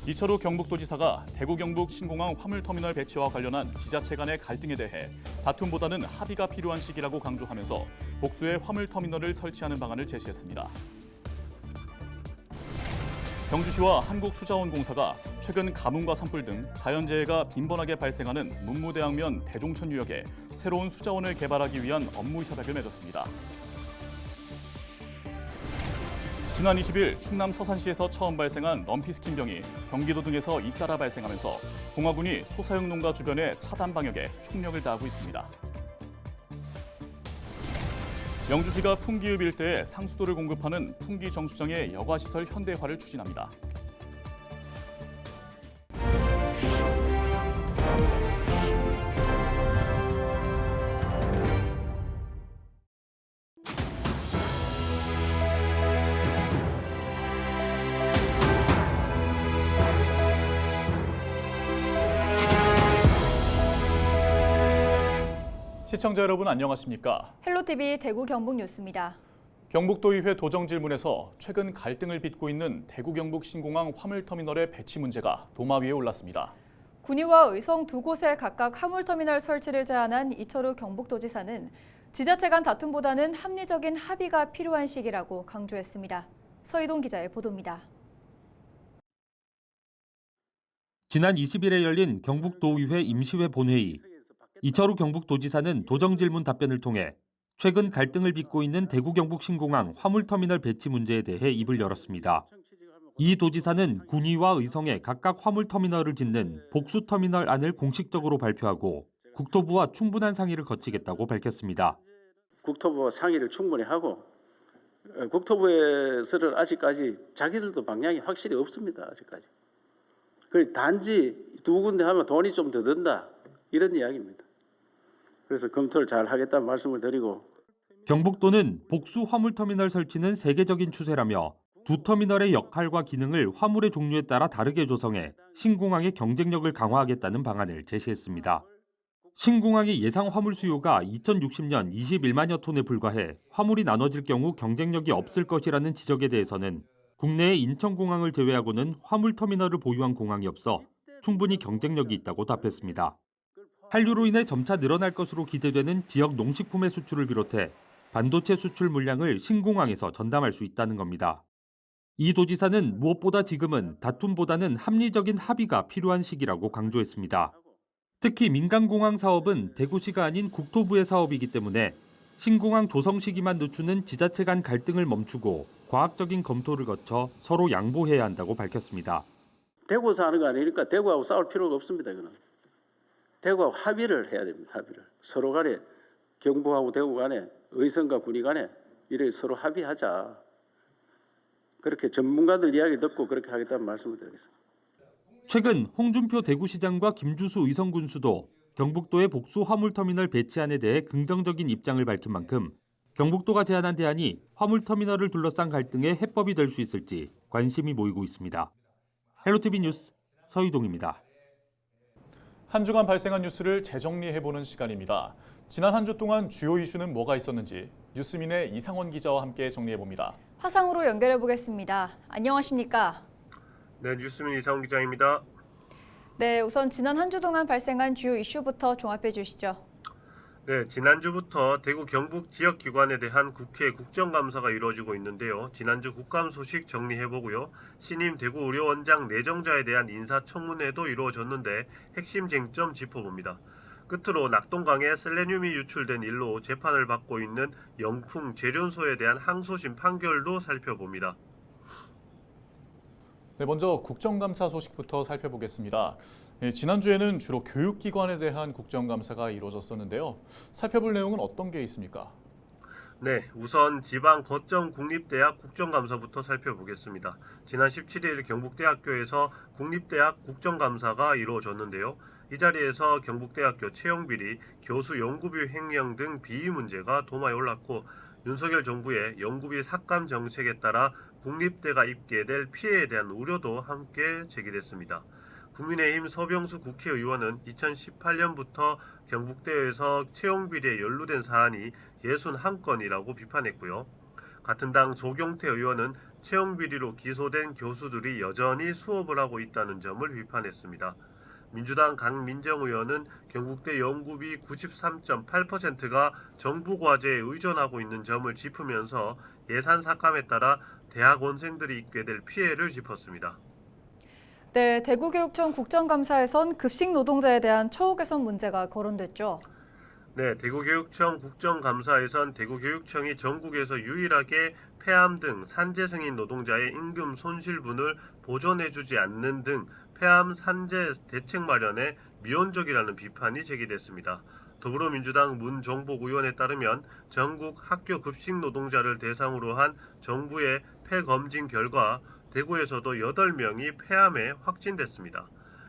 이철우 경북도지사가 대구 경북 신공항 화물터미널 배치와 관련한 지자체 간의 갈등에 대해 다툼보다는 합의가 필요한 시기라고 강조하면서 복수의 화물터미널을 설치하는 방안을 제시했습니다. 경주시와 한국수자원공사가 최근 가뭄과 산불 등 자연재해가 빈번하게 발생하는 문무대항면 대종천 유역에 새로운 수자원을 개발하기 위한 업무 협약을 맺었습니다. 지난 20일 충남 서산시에서 처음 발생한 럼피스킨병이 경기도 등에서 잇따라 발생하면서 공화군이 소사육 농가 주변의 차단 방역에 총력을 다하고 있습니다. 영주시가 풍기읍 일대에 상수도를 공급하는 풍기정수장의 여가시설 현대화를 추진합니다. 시청자 여러분 안녕하십니까? 헬로티비 대구 경북 뉴스입니다. 경북도의회 도정질문에서 최근 갈등을 빚고 있는 대구 경북 신공항 화물터미널의 배치 문제가 도마 위에 올랐습니다. 군위와 의성 두 곳에 각각 화물터미널 설치를 제안한 이철우 경북도지사는 지자체 간 다툼보다는 합리적인 합의가 필요한 시기라고 강조했습니다. 서희동 기자의 보도입니다. 지난 20일에 열린 경북도의회 임시회 본회의. 이철우 경북도지사는 도정질문 답변을 통해 최근 갈등을 빚고 있는 대구 경북 신공항 화물터미널 배치 문제에 대해 입을 열었습니다. 이 도지사는 군위와 의성에 각각 화물터미널을 짓는 복수터미널 안을 공식적으로 발표하고 국토부와 충분한 상의를 거치겠다고 밝혔습니다. 국토부와 상의를 충분히 하고 국토부에서는 아직까지 자기들도 방향이 확실히 없습니다. 아직까지. 단지 두 군데 하면 돈이 좀 더 든다 이런 이야기입니다. 그래서 검토를 잘 하겠다는 말씀을 드리고 경북도는 복수 화물터미널 설치는 세계적인 추세라며 두 터미널의 역할과 기능을 화물의 종류에 따라 다르게 조성해 신공항의 경쟁력을 강화하겠다는 방안을 제시했습니다. 신공항의 예상 화물 수요가 2060년 21만여 톤에 불과해 화물이 나눠질 경우 경쟁력이 없을 것이라는 지적에 대해서는 국내의 인천공항을 제외하고는 화물터미널을 보유한 공항이 없어 충분히 경쟁력이 있다고 답했습니다. 한류로 인해 점차 늘어날 것으로 기대되는 지역 농식품의 수출을 비롯해 반도체 수출 물량을 신공항에서 전담할 수 있다는 겁니다. 이 도지사는 무엇보다 지금은 다툼보다는 합리적인 합의가 필요한 시기라고 강조했습니다. 특히 민간공항 사업은 대구시가 아닌 국토부의 사업이기 때문에 신공항 조성 시기만 늦추는 지자체 간 갈등을 멈추고 과학적인 검토를 거쳐 서로 양보해야 한다고 밝혔습니다. 대구에서 하는 거 아니니까 대구하고 싸울 필요가 없습니다. 이거는. 대구하고 합의를 해야 됩니다. 합의를. 서로 간에 경북하고 대구 간에 의성과 군위 간에 이렇게 서로 합의하자. 그렇게 전문가들 이야기 듣고 그렇게 하겠다는 말씀을 드리겠습니다. 최근 홍준표 대구시장과 김주수 의성군수도 경북도의 복수 화물터미널 배치안에 대해 긍정적인 입장을 밝힌 만큼 경북도가 제안한 대안이 화물터미널을 둘러싼 갈등의 해법이 될 수 있을지 관심이 모이고 있습니다. 헬로티비 뉴스 서희동입니다. 한 주간 발생한 뉴스를 재정리해보는 시간입니다. 지난 한 주 동안 주요 이슈는 뭐가 있었는지 뉴스민의 이상원 기자와 함께 정리해봅니다. 화상으로 연결해보겠습니다. 안녕하십니까? 네, 뉴스민 이상원 기자입니다. 네, 우선 지난 한 주 동안 발생한 주요 이슈부터 종합해 주시죠. 네, 지난주부터 대구 경북 지역기관에 대한 국회 국정감사가 이루어지고 있는데요. 지난주 국감 소식 정리해보고요. 신임 대구 의료원장 내정자에 대한 인사청문회도 이루어졌는데 핵심 쟁점 짚어봅니다. 끝으로 낙동강에 셀레늄이 유출된 일로 재판을 받고 있는 영풍 재련소에 대한 항소심 판결도 살펴봅니다. 네, 먼저 국정감사 소식부터 살펴보겠습니다. 지난주에는 주로 교육기관에 대한 국정감사가 이루어졌었는데요. 살펴볼 내용은 어떤 게 있습니까? 네, 우선 지방 거점 국립대학 국정감사부터 살펴보겠습니다. 지난 17일 경북대학교에서 국립대학 국정감사가 이루어졌는데요. 이 자리에서 경북대학교 채용비리, 교수 연구비 횡령 등 비위 문제가 도마에 올랐고 윤석열 정부의 연구비 삭감 정책에 따라 국립대가 입게 될 피해에 대한 우려도 함께 제기됐습니다. 국민의힘 서병수 국회의원은 2018년부터 경북대에서 채용비리에 연루된 사안이 61건이라고 비판했고요. 같은 당 조경태 의원은 채용 비리로 기소된 교수들이 여전히 수업을 하고 있다는 점을 비판했습니다. 민주당 강민정 의원은 경북대 연구비 93.8%가 정부 과제에 의존하고 있는 점을 짚으면서 예산 삭감에 따라 대학원생들이 입게 될 피해를 짚었습니다. 네, 대구교육청 국정감사에선 급식 노동자에 대한 처우 개선 문제가 거론됐죠. 네, 대구교육청 국정감사에선 대구교육청이 전국에서 유일하게 폐암 등 산재 승인 노동자의 임금 손실분을 보전해주지 않는 등 폐암 산재 대책 마련에 미온적이라는 비판이 제기됐습니다. 더불어민주당 문정복 의원에 따르면 전국 학교 급식 노동자를 대상으로 한 정부의 폐검진 결과 대구에서도 8명이 폐암에 확진됐습니다.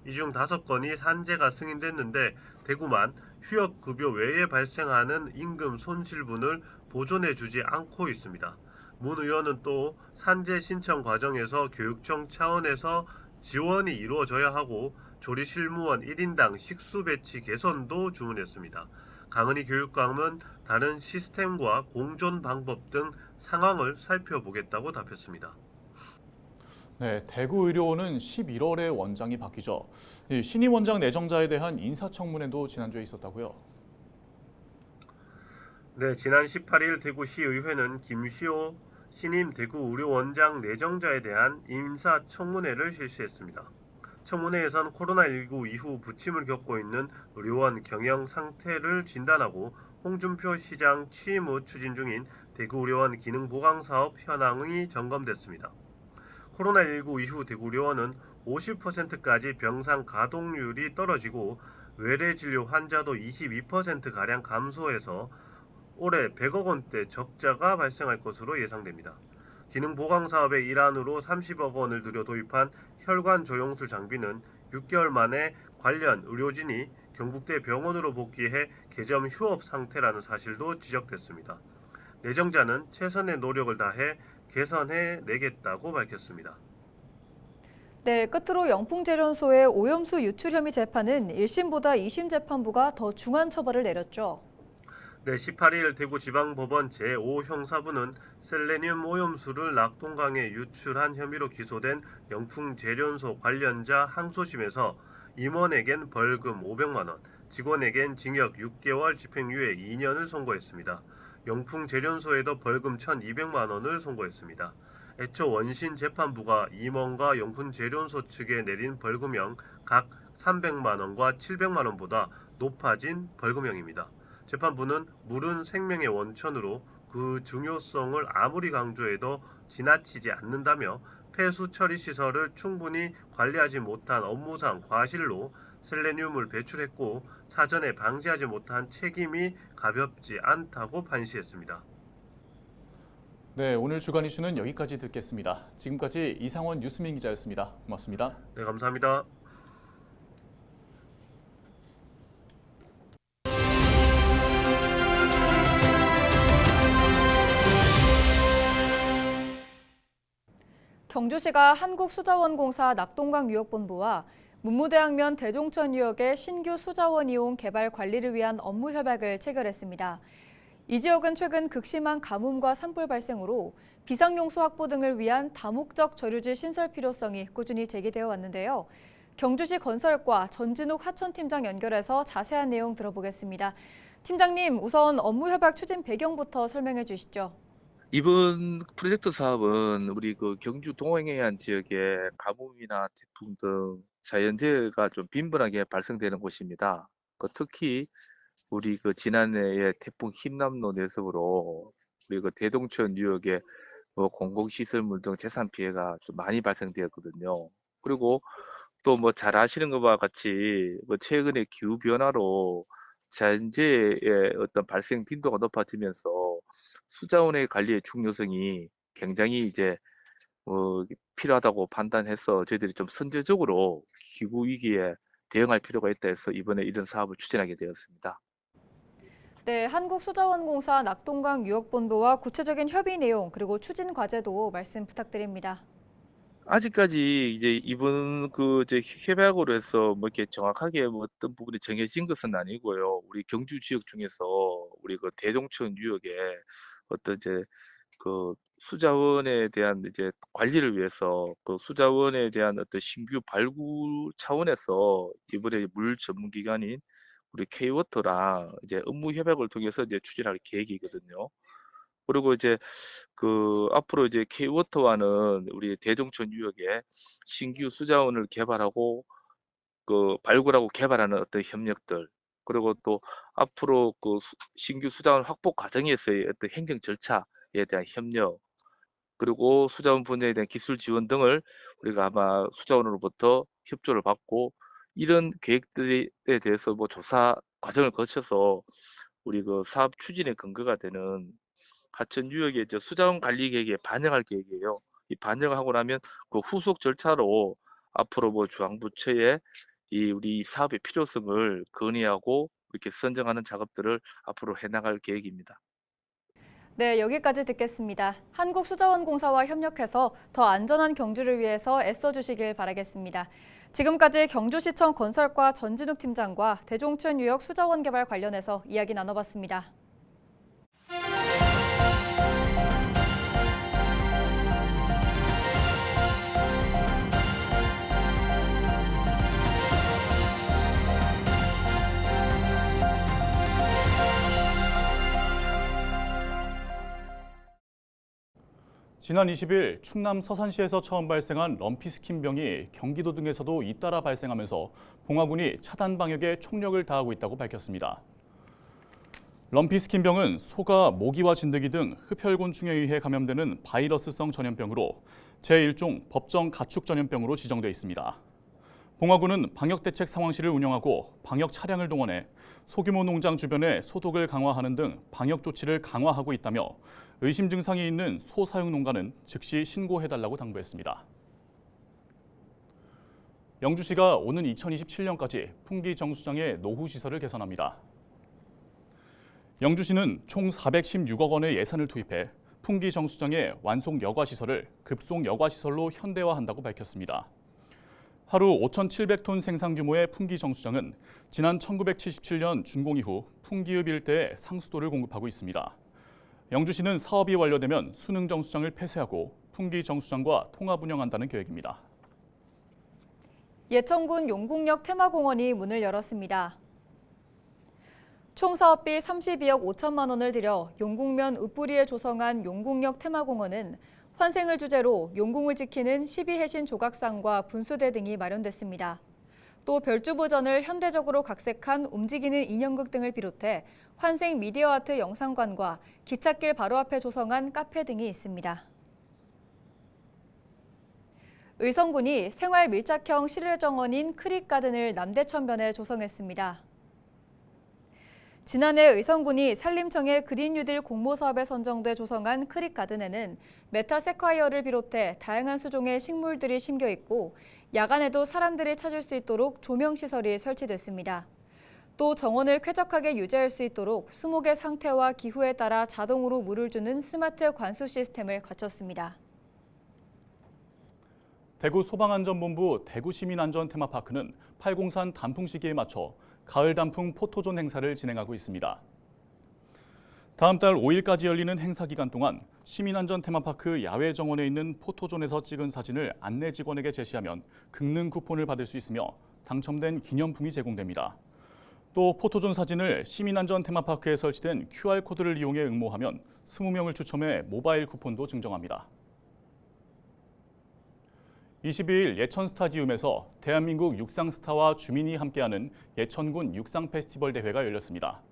이 중 5건이 산재가 승인됐는데 대구만 휴업급여 외에 발생하는 임금 손실분을 보존해주지 않고 있습니다. 문 의원은 또 산재 신청 과정에서 교육청 차원에서 지원이 이루어져야 하고 조리실무원 1인당 식수 배치 개선도 주문했습니다. 강은희 교육감은 다른 시스템과 공존 방법 등 상황을 살펴보겠다고 답했습니다. 네, 대구의료원은 11월에 원장이 바뀌죠. 이 신임 원장 내정자에 대한 인사청문회도 지난주에 있었다고요. 네, 지난 18일 대구시의회는 김시호 신임 대구의료원장 내정자에 대한 인사청문회를 실시했습니다. 청문회에선 코로나19 이후 부침을 겪고 있는 의료원 경영 상태를 진단하고 홍준표 시장 취임 후 추진 중인 대구의료원 기능보강사업 현황이 점검됐습니다. 코로나19 이후 대구의료원은 50%까지 병상 가동률이 떨어지고 외래진료 환자도 22%가량 감소해서 올해 100억 원대 적자가 발생할 것으로 예상됩니다. 기능보강사업의 일환으로 30억 원을 들여 도입한 혈관 조영술 장비는 6개월 만에 관련 의료진이 경북대 병원으로 복귀해 개점 휴업 상태라는 사실도 지적됐습니다. 내정자는 최선의 노력을 다해 개선해 내겠다고 밝혔습니다. 네, 끝으로 영풍재련소의 오염수 유출 혐의 재판은 1심보다 2심 재판부가 더 중한 처벌을 내렸죠. 네, 18일 대구지방법원 제5형사부는 셀레늄 오염수를 낙동강에 유출한 혐의로 기소된 영풍재련소 관련자 항소심에서 임원에겐 벌금 500만 원, 직원에겐 징역 6개월 집행유예 2년을 선고했습니다. 영풍재련소에도 벌금 1,200만 원을 선고했습니다. 애초 원신 재판부가 임원과 영풍재련소 측에 내린 벌금형 각 300만 원과 700만 원보다 높아진 벌금형입니다. 재판부는 물은 생명의 원천으로 그 중요성을 아무리 강조해도 지나치지 않는다며 폐수 처리 시설을 충분히 관리하지 못한 업무상 과실로 셀레늄을 배출했고 사전에 방지하지 못한 책임이 가볍지 않다고 판시했습니다. 네, 오늘 주간 이슈는 여기까지 듣겠습니다. 지금까지 이상원 뉴스민 기자였습니다. 고맙습니다. 네, 감사합니다. 경주시가 한국수자원공사 낙동강 유역본부와 문무대학면 대종천 유역의 신규 수자원 이용 개발 관리를 위한 업무 협약을 체결했습니다. 이 지역은 최근 극심한 가뭄과 산불 발생으로 비상용수 확보 등을 위한 다목적 저류지 신설 필요성이 꾸준히 제기되어 왔는데요. 경주시 건설과 전진욱 하천팀장 연결해서 자세한 내용 들어보겠습니다. 팀장님, 우선 업무 협약 추진 배경부터 설명해 주시죠. 이번 프로젝트 사업은 우리 그 경주 동해안 지역에 가뭄이나 태풍 등 자연재해가 좀 빈번하게 발생되는 곳입니다. 특히 우리 그 지난해에 태풍 힘남로 내습으로 우리 그 대동천 유역에 공공시설물 등 재산 피해가 좀 많이 발생되었거든요. 그리고 또 잘 아시는 것과 같이 최근에 기후 변화로 자연재해의 어떤 발생 빈도가 높아지면서 수자원의 관리의 중요성이 굉장히 이제 필요하다고 판단해서 저희들이 좀 선제적으로 기후 위기에 대응할 필요가 있다 해서 이번에 이런 사업을 추진하게 되었습니다. 네, 한국수자원공사 낙동강 유역본부와 구체적인 협의 내용 그리고 추진 과제도 말씀 부탁드립니다. 아직까지 이제 이번 이제 협약으로 해서 이렇게 정확하게 어떤 부분이 정해진 것은 아니고요. 우리 경주 지역 중에서 우리 그 대종천 유역에 어떤 이제 그 수자원에 대한 이제 관리를 위해서 그 수자원에 대한 어떤 신규 발굴 차원에서 이번에 물 전문 기관인 우리 K-워터랑 이제 업무 협약을 통해서 이제 추진할 계획이거든요. 그리고 이제 그 앞으로 이제 K-워터와는 우리 대종천 유역에 신규 수자원을 개발하고 그 발굴하고 개발하는 어떤 협력들, 그리고 또 앞으로 그 신규 수자원 확보 과정에서의 어떤 행정 절차에 대한 협력, 그리고 수자원 분야에 대한 기술 지원 등을 우리가 아마 수자원으로부터 협조를 받고, 이런 계획들에 대해서 뭐 조사 과정을 거쳐서 우리 그 사업 추진의 근거가 되는 하천 유역의 이제 수자원 관리 계획에 반영할 계획이에요. 이 반영을 하고 나면 그 후속 절차로 앞으로 뭐 중앙부처에 이 우리 사업의 필요성을 건의하고 이렇게 선정하는 작업들을 앞으로 해나갈 계획입니다. 네, 여기까지 듣겠습니다. 한국수자원공사와 협력해서 더 안전한 경주를 위해서 애써주시길 바라겠습니다. 지금까지 경주시청 건설과 전진욱 팀장과 대종천 유역 수자원 개발 관련해서 이야기 나눠봤습니다. 지난 20일 충남 서산시에서 처음 발생한 럼피스킨병이 경기도 등에서도 잇따라 발생하면서 봉화군이 차단 방역에 총력을 다하고 있다고 밝혔습니다. 럼피스킨병은 소가 모기와 진드기 등 흡혈곤충에 의해 감염되는 바이러스성 전염병으로 제1종 법정 가축 전염병으로 지정돼 있습니다. 봉화군은 방역대책 상황실을 운영하고 방역 차량을 동원해 소규모 농장 주변에 소독을 강화하는 등 방역 조치를 강화하고 있다며 의심 증상이 있는 소 사육 농가는 즉시 신고해달라고 당부했습니다. 영주시가 오는 2027년까지 풍기 정수장의 노후 시설을 개선합니다. 영주시는 총 416억 원의 예산을 투입해 풍기 정수장의 완속 여과 시설을 급속 여과 시설로 현대화한다고 밝혔습니다. 하루 5,700톤 생산 규모의 풍기 정수장은 지난 1977년 준공 이후 풍기읍 일대에 상수도를 공급하고 있습니다. 영주시는 사업이 완료되면 수능 정수장을 폐쇄하고 풍기 정수장과 통합 운영한다는 계획입니다. 예천군 용궁역 테마공원이 문을 열었습니다. 총 사업비 32억 5천만 원을 들여 용궁면 읍부리에 조성한 용궁역 테마공원은 환생을 주제로 용궁을 지키는 12해신 조각상과 분수대 등이 마련됐습니다. 또 별주보전을 현대적으로 각색한 움직이는 인형극 등을 비롯해 환생 미디어 아트 영상관과 기찻길 바로 앞에 조성한 카페 등이 있습니다. 의성군이 생활 밀착형 실외 정원인 크릭가든을 남대천변에 조성했습니다. 지난해 의성군이 산림청의 그린 뉴딜 공모 사업에 선정돼 조성한 크릭가든에는 메타세콰이어를 비롯해 다양한 수종의 식물들이 심겨 있고 야간에도 사람들이 찾을 수 있도록 조명 시설이 설치됐습니다. 또 정원을 쾌적하게 유지할 수 있도록 수목의 상태와 기후에 따라 자동으로 물을 주는 스마트 관수 시스템을 갖췄습니다. 대구 소방안전본부 대구시민안전테마파크는 팔공산 단풍 시기에 맞춰 가을 단풍 포토존 행사를 진행하고 있습니다. 다음 달 5일까지 열리는 행사 기간 동안 시민안전테마파크 야외 정원에 있는 포토존에서 찍은 사진을 안내 직원에게 제시하면 긁는 쿠폰을 받을 수 있으며 당첨된 기념품이 제공됩니다. 또 포토존 사진을 시민안전테마파크에 설치된 QR코드를 이용해 응모하면 20명을 추첨해 모바일 쿠폰도 증정합니다. 22일 예천 스타디움에서 대한민국 육상 스타와 주민이 함께하는 예천군 육상 페스티벌 대회가 열렸습니다.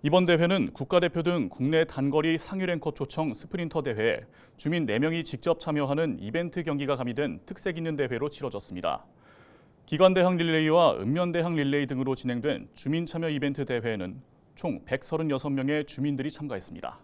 이번 대회는 국가대표 등 국내 단거리 상위 랭커 초청 스프린터 대회에 주민 4명이 직접 참여하는 이벤트 경기가 가미된 특색 있는 대회로 치러졌습니다. 기관대항 릴레이와 읍면대항 릴레이 등으로 진행된 주민 참여 이벤트 대회에는 총 136명의 주민들이 참가했습니다.